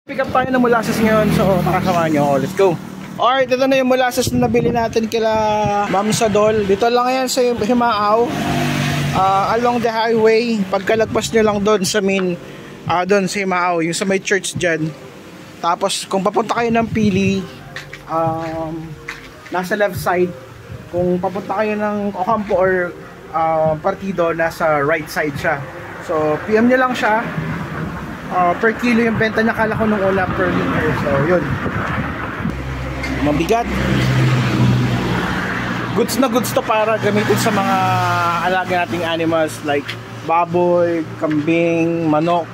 Pick up tayo ng molasses ngayon, so makasama nyo. Let's go. Alright, ito na yung molasses na nabili natin kila Ma'am Sadol. Dito lang yan sa Himaaw, along the highway. Pagkalagpas nyo lang doon sa main, doon sa Himaaw, yung sa may church dyan. Tapos kung papunta kayo ng Pili, nasa left side. Kung papunta kayo ng Ocampo or Partido, nasa right side siya. So PM nyo lang siya. Per kilo yung benta niya, kala ko nung una per liter. So yun, mabigat. Goods na goods to para gamitin sa mga alaga nating animals like baboy, kambing, manok,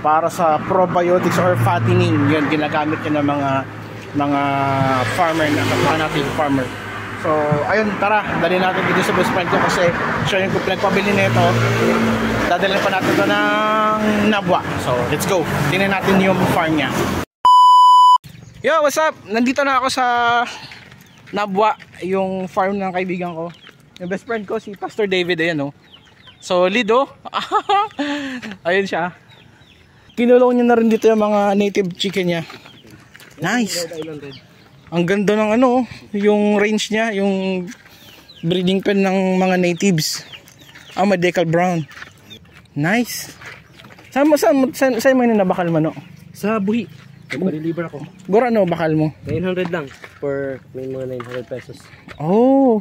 para sa probiotics or fattening. Yun, ginagamit niya ng mga farmer na kapwa nating farmer. So ayun, tara, dali natin dito sa best friend ko kasi siya yung nagpabili nito. Dadalhin pa natin ito ng Nabwa. So let's go, tingnan natin yung farm niya. Yo, what's up? Nandito na ako sa Nabwa, yung farm ng kaibigan ko. Yung best friend ko, si Pastor David, ayan o. Solid o. Ayun siya. Kinulong niya na rin dito yung mga native chicken niya. Nice. Ang ganda ng ano, yung range niya, yung breeding pen ng mga natives. May decal brown. Nice. Saan mo nabakal mo, no? Sa Buhi. Nagpa-deliver ako. Gura no, bakal mo? 900 lang per may mga 900 pesos. Oh.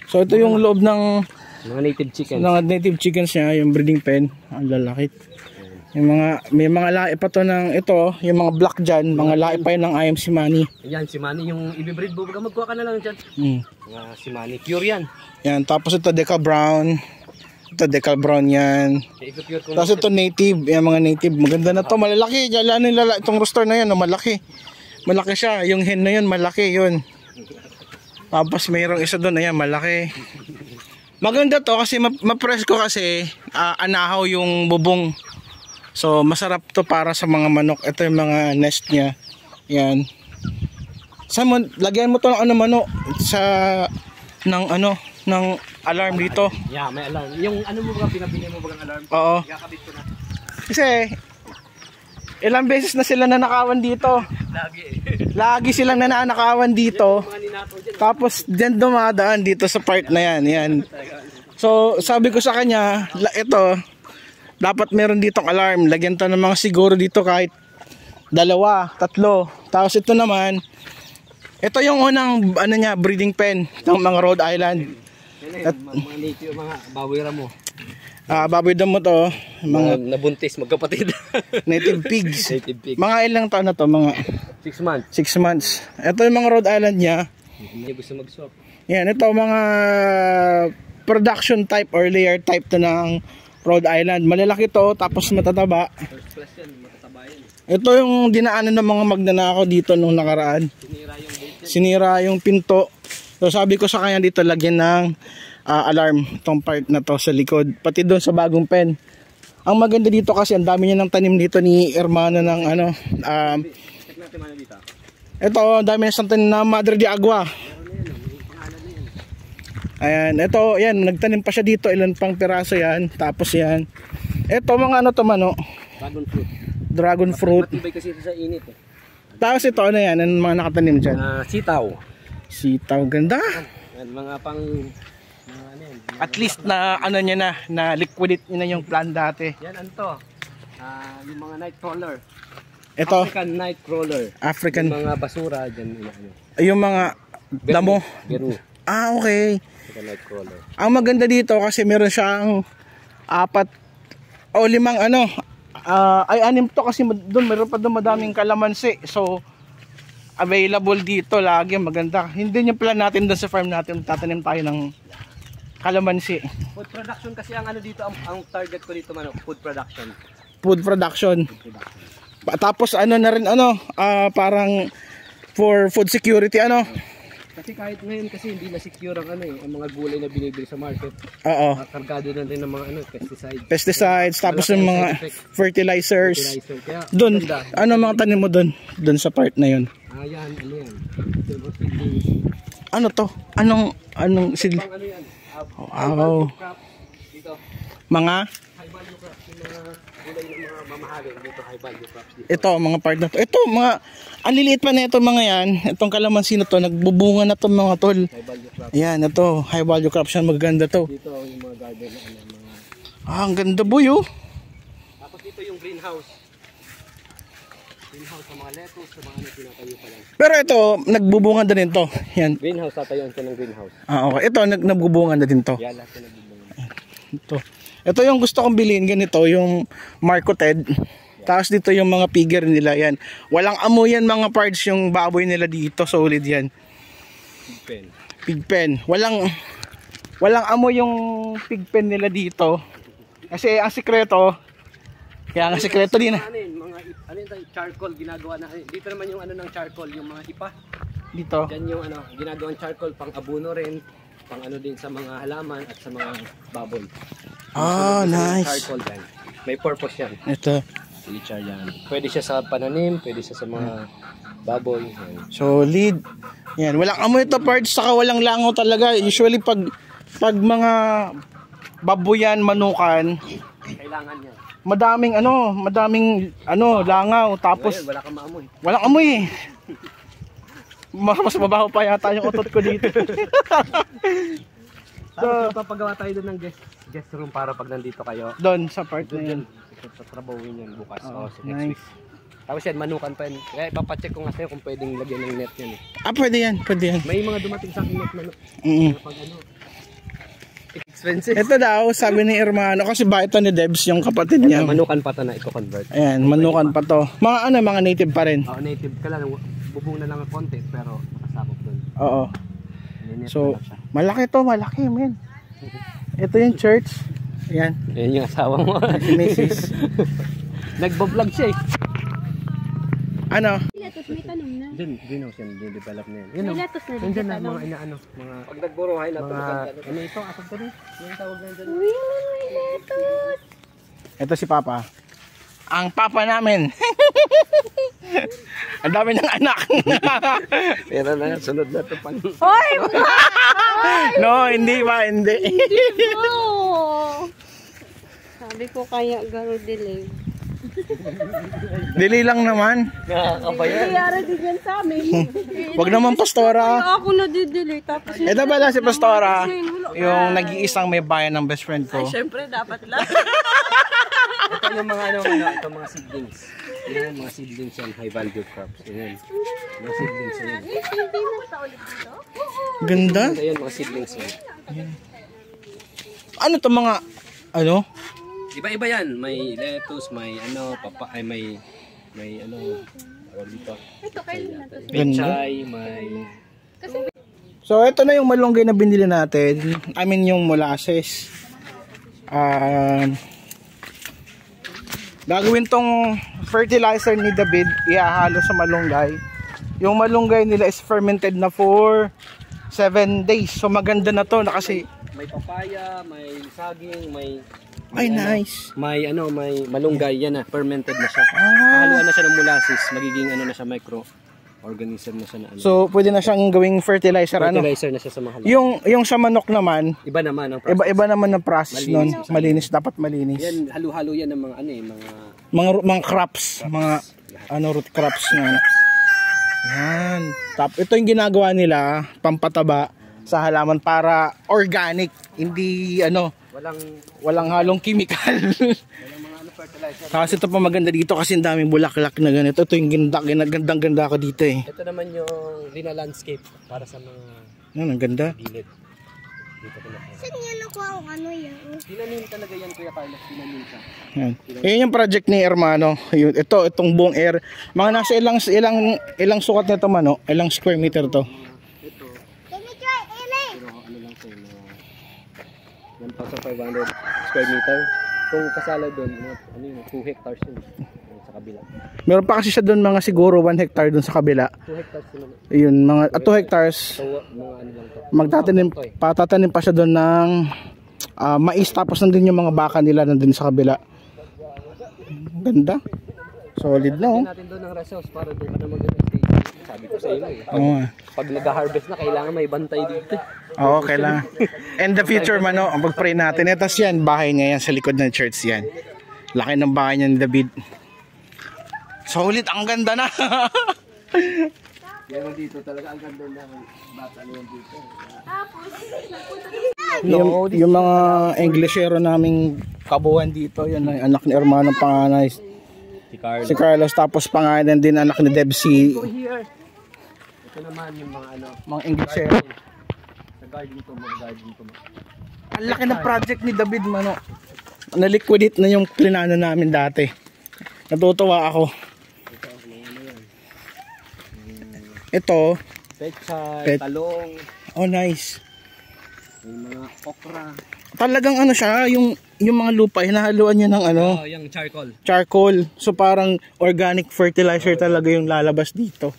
So ito yung loob ng mga native chickens. Mga native chickens niya, yung breeding pen. Ang lalaki. Yung may mga lahi pa to ng ito, yung mga black dyan, mga lahi pa yun ng IM Simani. Yan, Simani yung i-breed mo, magkuha ka na lang dyan. Mga Simani, pure yan. Yan, tapos ito decal brown. Ito decal brown yan. Tapos ito native, yan mga native. Maganda na to, malalaki. Itong rooster na yan, malaki. Malaki siya, yung hen na yun, malaki yun. Tapos mayroong isa doon, ayan, malaki. Maganda to kasi mapresko kasi anahaw yung bubong. So masarap to para sa mga manok. Ito yung mga nest niya. Yan. Lagyan mo to ng ano, manok sa ng alarm dito. Yeah, may alarm. Yung ano mo ba pinabili mo bagang alarm? Oo. Ikakabit ko na. Kasi ilang beses na sila nanakawan dito. Lagi silang nanakawan dito. Tapos diyan dumadaan dito sa part na yan. Yan. So sabi ko sa kanya, ito dapat meron ditong alarm. Lagyan to ng mga siguro dito kahit 2, 3. Tapos ito naman, ito yung unang ano niya, breeding pen ng mga Rhode Island. Mga native, mga bawira mo. Baboy damo to, mga nabuntis, magkapatid. Native pigs. Native pig. Mga ilang taon na to? Mga 6 months. 6 months. Ito yung mga Rhode Island niya. Hindi gusto mag-swap. Yan, ito mga production type or layer type to ng Rhode Island. Malalaki to, tapos matataba. First class yan, matataba yan. Ito yung dinaanan ng mga magnanakaw dito nung nakaraan. Sinira yung pinto. So sabi ko sa kanya dito, lagyan ng alarm itong part na to sa likod. Pati doon sa bagong pen. Ang maganda dito kasi ang dami niya ng tanim dito ni Hermano ng ano. Ito, ang dami niya ng tanim na Madre de Agua. Ayan, ito, yan, nagtanim pa siya dito, ilan pang piraso yan, tapos yan. Ito, mga ano to, mano? Dragon fruit. Dragon fruit. Matibay kasi sa init eh. Tapos ito, ano yan, ang mga nakatanim dyan? Sitaw. Sitaw, ganda. Yan, mga pang, ano yan. At least na, ano niya na liquidate niya na yung plant dati. Yan, ano to? Yung mga night crawler. Ito. African night crawler. African. Yung mga basura dyan. Yung mga damo. Beru. Okay. Nightcrawler. Ang maganda dito kasi meron siyang 4 o 5 ano, ay 6 to kasi doon meron pa doon madaming kalamansi. So available dito lagi, maganda. Hindi yung plan natin doon sa farm natin, tatanim tayo ng kalamansi. Food production kasi ang ano dito, ang target ko dito, mano, food production. Food production. Tapos ano na rin ano, parang for food security ano. Kasi kahit ngayon kasi hindi na secure ang ano ang mga gulay na binibili sa market. Oo. Kargado na rin ng mga pesticides, tapos yung mga fertilizers. Doon, ano mga tanim mo doon? Doon sa part na yun. Yan, ano yan? Ano to? Anong seed? Ano yan? Wow. Dito. Mga High value crop, yung mga gulay ng mga mamahali dito high value crops dito. Ito, mga part na to. Ito, mga, ang liliit pa na ito mga yan. Itong kalamansi na to, nagbubunga na to mga tol. High value crops. Ayan, ito, high value crops yan, maganda to. Dito yung mga garden na ano, mga... Ang ganda boy oh. Tapos dito yung greenhouse. Greenhouse sa mga lettuce, sa mga ano tinatayo pa lang. Pero ito, nagbubunga na din to. Yan. Greenhouse, tatayuan ko ng greenhouse. Okay. Ito, nagbubunga na din to. Yan, lahat na nagbubunga. Ito yung gusto kong bilhin, ganito, yung Marco Ted. Tapos dito yung mga figure nila, yan. Walang amoy yan mga parts, yung baboy nila dito, solid yan. Pigpen. Pigpen. Walang amoy yung pigpen nila dito. Kasi ang sikreto, kaya ang sikreto din. Ano yung charcoal ginagawa na, dito naman yung ano ng charcoal, yung mga ipa. Dito. Diyan yung ano, ginagawang charcoal pang abono rin, pang ano din sa mga halaman at sa mga baboy. Ah, nice. Charcoal yan. May purpose yan. Ito. Lichar yan. Pwede siya sa pananim, pwede siya sa mga baboy. Yan. Solid. Yan, walang amoy ito parts, saka walang langaw talaga. Usually pag mga baboyan, manukan, Kailangan yan. madaming langaw, tapos Wala kang maamoy. walang amoy eh. Mas mabaho pa yata yung utot ko dito. So, papagawa tayo doon ng guest room para pag nandito kayo. Doon sa part na yun. Tatrabawin yan bukas. Oh, So next week. nice. Tapos yan, manukan pa yan. Kaya ipapacheck ko nga sa'yo kung pwedeng lagyan ng net yan eh. Pwede yan, pwede yan. May mga dumating sa akin net manok. Pag ano, expensive. Ito daw, sabi ni Hermano, kasi ba ito ni Debs, yung kapatid niya. Manukan pa ito na i-convert. Ayan, manukan pa to. Mga native pa rin. Native ka lang. Bubong na lang ang konti pero nakasakop doon. Oo. So, malaki to, malaki men. Ito yung church. Ayan. Yan yung asawa mo. Si Mrs. Nagbo-vlog siya eh. Ano? Latos may tanong na. Diyan, greenhouse yan. Dinedevelop na yan. Yun May o. latos na Yan dyan na, tanong. mga inaano. Pag nagburuhay na ito. Ano ito? Asag ka rin? Yung tawag na dyan. Uy, may latos. Ito si Papa. Ang Papa namin. Ang dami ng anak. Pero na, sunod na ito pang... Hoy! No, hindi ba? Hindi. Oh! Sabi ko kaya garo delay. Dili lang naman. Nakakabayan. Nangyari din yan sa amin. Wag naman, Pastora. Kaya ako nadidelay tapos Ito pala si Pastora. Yung nag-iisang may bayan ng best friend ko. syempre dapat lang. Ito yung mga ano, ito mga seedlings. Yan, mga seedlings yan, high value crops. Yan. Mga seedlings yan. Hindi mo sa ulit dito? Ganda. Ayan, mga seedlings yan. Ano to mga, ano? Iba-iba yan. May lettuce, may ano, may ano, tawag dito. Ito kailan na to? Pechay, may... So, ito na yung malunggay na binili natin. I mean, yung molasses. Gagawin tong fertilizer ni David, ihahalo sa malunggay. Yung malunggay nila is fermented na for 7 days. So, maganda na to na kasi... May papaya, may saging, may... Ay, nice. May ano, may malunggay yan na, fermented na siya. Ah. Haluan na siya ng molasses, magiging ano na siya, microorganism na siya na ano. So, pwede na siyang gawing fertilizer, fertilizer na siya sa mga halaman. Yung sa manok naman, Iba naman ang process. iba naman ang process nun. Malinis. Malinis, dapat malinis. Yan, halo-halo yan ng mga ano eh, Mga crops, mga root crops na. Yan. Ito yung ginagawa nila, pampataba sa halaman para organic, hindi walang halong chemical. walang mga ano fertilizer. Kasi ito pa maganda dito kasi ang daming bulaklak na ganito. Ito yung ganda ko dito eh. Ito naman yung Lina landscape para sa mga Yan, ang ganda. gilid. Dito ko na. Saan niya nakuha ang ano yan? Tinanim talaga yan, Kuya Carlos, tinanim siya. Yan. Yan yung project ni Hermano. Itong buong air. Mga nasa ilang sukat nito mano, ilang square meter to. Ito. Pero ano lang ito, 1,500 square meter. Kung kasala doon, 2 hectares yun sa kabila. Meron pa kasi siya doon mga siguro 1 hectare doon sa kabila. 2 hectares yun. Yun, mga 2 hectares. So, mga ano lang to. Patatanim pa siya doon ng mais, tapos nandun yung mga baka nila nandun sa kabila. Ganda. Solid na oh. Natin doon ng resource para doon ka na mag-stay. Sabi ko sa iyo eh. Pag nag-harvest na, kailangan may bantay dito. Oo, kailangan. In the future man, pag-pray natin. Etas yan, bahay niya yan sa likod ng church yan. Laki ng bahay niya ni David. Solid, ang ganda na. Yan dito talaga ang ganda na bata niyan dito. Yung mga Englishero naming kabuhan dito, yan ang anak ni Hermano panganay. Si Carlos, tapos pangalan din anak ni Debsy. Ito naman yung mga ano, Mga Englishero. sa garden ko, mga garden ko. Ang laki ng project ni David, mano. Na-liquidate na yung plinano namin dati. Natutuwa ako. Ito, Pechay, talong, oh nice. yung mga okra. Talagang ano siya, yung mga lupa, hinahaluan niya ng ano, Oh, yung charcoal. charcoal. So parang organic fertilizer talaga yung lalabas dito.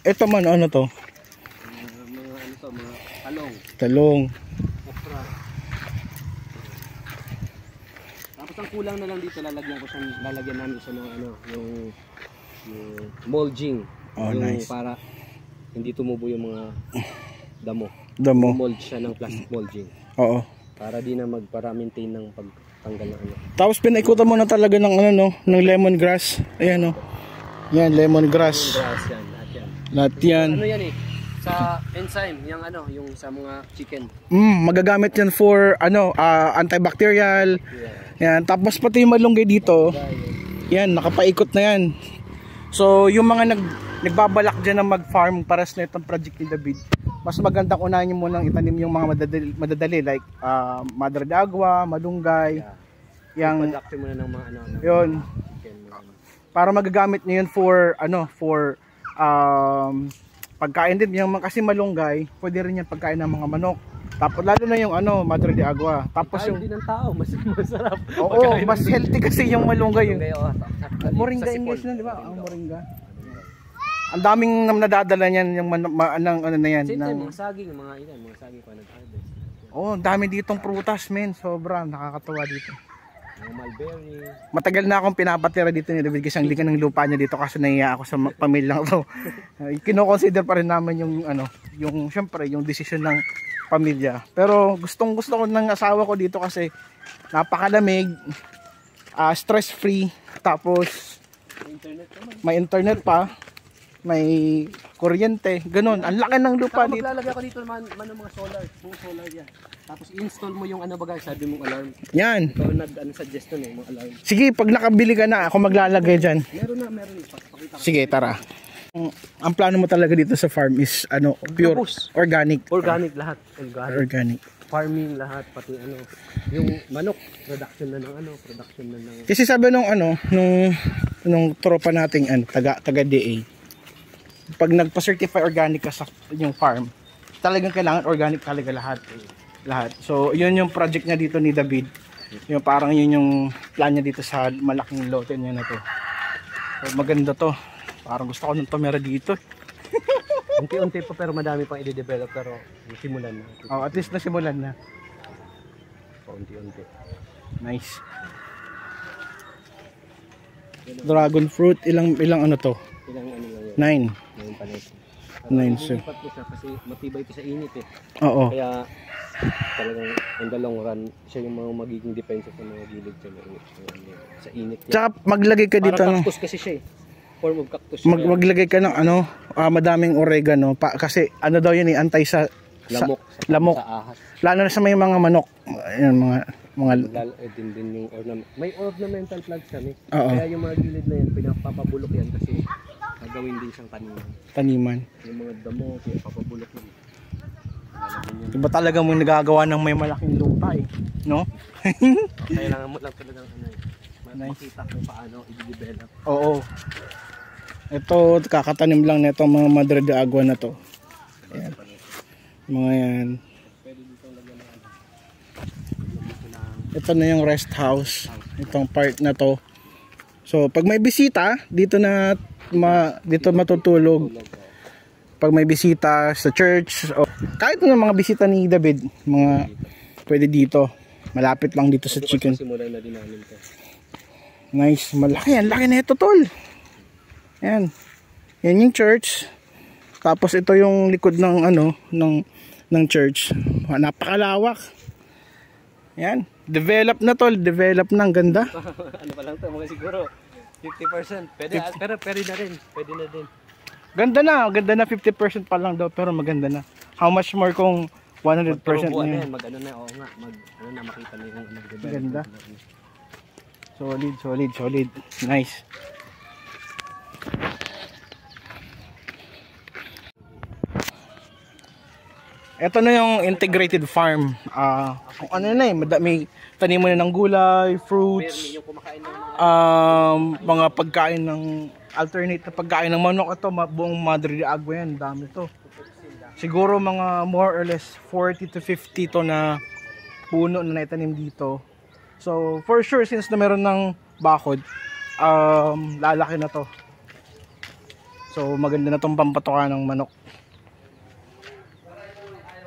Ito man, ano to? Mga ano to, mga talong, Talong. okra. Tapos ang kulang na lang dito, lalagyan namin siya ng ano, yung mulching. Oh, yung nice. para hindi tumubo yung mga damo. Damo. Mold siya ng plastic mulching. Oo. Para di na magpara-maintain ng pagtanggal ng ano. Tapos pinaikutan mo na talaga ng ano no, ng lemongrass. Ayan no. Yan, lemongrass. Grass yan, lahat yan. Lahat yan. Ano yan eh? Sa enzyme, yung ano, yung sa mga chicken. Magagamit yan for ano, antibacterial. Yan, tapos pati yung malunggay dito. Yan, nakapaikot na yan. So, yung mga nagbabalak dyan na mag-farm para sa itong project ni David, mas magandang unahin nyo munang itanim yung mga madadali like Madre de Agua, malunggay. Yang Production muna ng mga ano, yun. chicken. Para magagamit nyo yun for ano, for pagkain din yung kasi malunggay, pwede rin yan pagkain ng mga manok. Tapos lalo na yung ano, Madre de Agua. Tapos Kahit yung din ng tao, mas masarap. oo, mas healthy kasi yung malunggay. Yung moringa Sa English sipol. na, di ba? Ang moringa. Ang daming nadadala niyan yung ano na yan. Same time, ng, mga saging, mga saging pa nag-harvest. oh, ang dami ditong prutas, men. Sobra, nakakatuwa dito. Mga mulberry. Matagal na akong pinapatira dito ni David kasi ang likan ng lupa niya dito kasi nahiya ako sa pamilyang to. Kino-consider pa rin naman yung ano, yung syempre yung decision ng pamilya. Pero gustong-gusto ko ng asawa ko dito kasi napakalamig, stress-free, tapos Internet naman. may internet pa, may kuryente, ganun. Ang laki ng lupa Saka dito. maglalagay ako dito naman ng mga solar, buong solar yan. Tapos install mo yung ano bagay, sabi mong alarm. Yan. Ikaw nag-suggest nun eh, mga alarm. Sige, pag nakabili ka na, ako maglalagay dyan. Meron. Pakita ko. Sige, tara. Ang plano mo talaga dito sa farm is ano, pure Tapos, organic. Organic lahat. Organic. Organic. Farming lahat, pati ano. Yung manok, production na ng. Kasi sabi nung ano, nung tropa nating ano, taga DA. Pag nagpa-certify organic ka sa yung farm, talagang kailangan organic talaga lahat. Lahat. So, yun yung project niya dito ni David. Yung parang yun yung plan niya dito sa malaking lote niya na to. So, maganda to. Parang gusto ko nung tumira dito. Unti-unti pa pero madami pang i-develop pero simulan na. Oh, at least nasimulan na. Unti-unti. Nice. Dragon fruit, ilang ano to? Ilang ano lang yun. 9. Ngayon pa nito. 9 sir. Lipat ko siya kasi matibay ito sa init eh. Oo. Kaya talagang in the long run, siya yung mga magiging depensa sa mga gilid sa init. Tsaka maglagay ka dito Parang ng cactus kasi siya eh. Form of cactus siya. maglagay ka ng ano, madaming oregano kasi ano daw yun antay sa Lamok. lamok. Sa ahas. Lalo na sa may mga manok. Ayun, mga Din yung ornament. May ornamental plants kami. Oo. Kaya yung mga gilid na yan, pinapapabulok yan kasi gagawin din siyang taniman. taniman. Yung mga damo, pinapapabulok yan. Iba talaga mo nagagawa ng may malaking lupa eh, no? Kailangan mo lang talagang ano eh. Nice. Makita kung paano i-develop. Oo. Ito kakatanim lang nito mga Madre de Agua na to. Ayan. Mga yan. Ito na yung rest house. Itong part na to. So pag may bisita, dito na dito matutulog. Pag may bisita sa church o kahit ng mga bisita ni David, mga pwede dito. Malapit lang dito sa chicken. Simulan na din namin to. Nice, malaki. Ang laki na ito, tol. Yan. Yan yung church. Tapos ito yung likod ng ano, ng church. Napakalawak. Yan. Develop na tol, develop na, ang ganda. Ano pa lang to, mga siguro 50%. Pwede, pero pwede na rin. Pwede na din. Ganda na 50% pa lang daw, pero maganda na. How much more kung 100% Magturubuan na na yun? yan, mag-ano na, oo nga, mag-ano na, makita na yung mag-develop. Ganda. Solid. Nice. Ito na yung integrated farm. Kung ano na eh, may tanim mo na ng gulay, fruits, Yung kumakain ng mga mga pagkain ng alternate na pagkain ng manok. Ito, buong Madre de Agua yan, dami to. Siguro mga more or less 40 to 50 to na puno na naitanim dito. So, for sure, since na meron ng bakod, lalaki na to. So, maganda na tong pampatuka ng manok.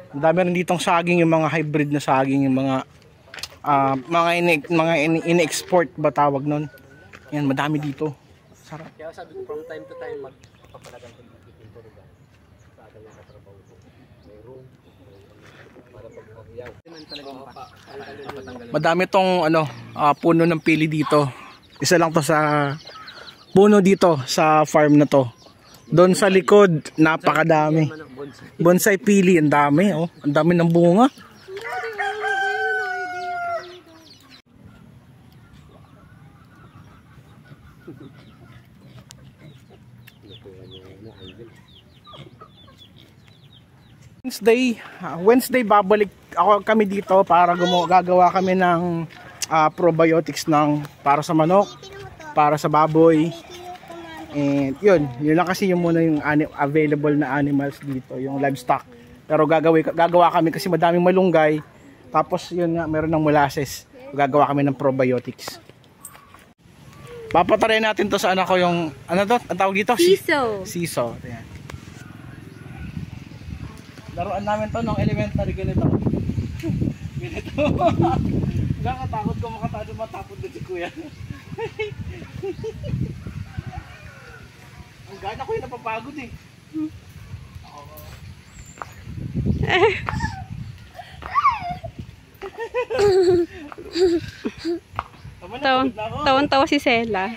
Ang dami rin ditong saging, yung mga hybrid na saging, yung mga ini-export ba tawag nun. Yan, madami dito. Sarap. Kaya sabi ko from time to time magpapalagan ko ng pinto rin. Sa akin yung katrabaho ko. May room. Para pagpahiyaw. Naman talaga mapatanggal. Madami tong puno ng pili dito. Isa lang to sa puno dito sa farm na to. Doon sa likod, napakadami. Bonsai pili, ang dami, oh. Ang dami ng bunga. Wednesday babalik kami dito para gagawa kami ng probiotics para sa manok, para sa baboy. And yun lang kasi yung muna yung available na animals dito, yung livestock. Pero gagawa kami kasi madaming malunggay. Tapos yun nga, meron ng molasses. Gagawa kami ng probiotics. Papataray natin to sa anak ko yung, ano to? Ang tawag dito? Siso. Siso. Ayan. Laruan namin to nung elementary, ganito. Ganito. Nakakatakot ko matapon din si kuya. Ang gana ko yung napapagod eh. Tawan-tawa si Sela.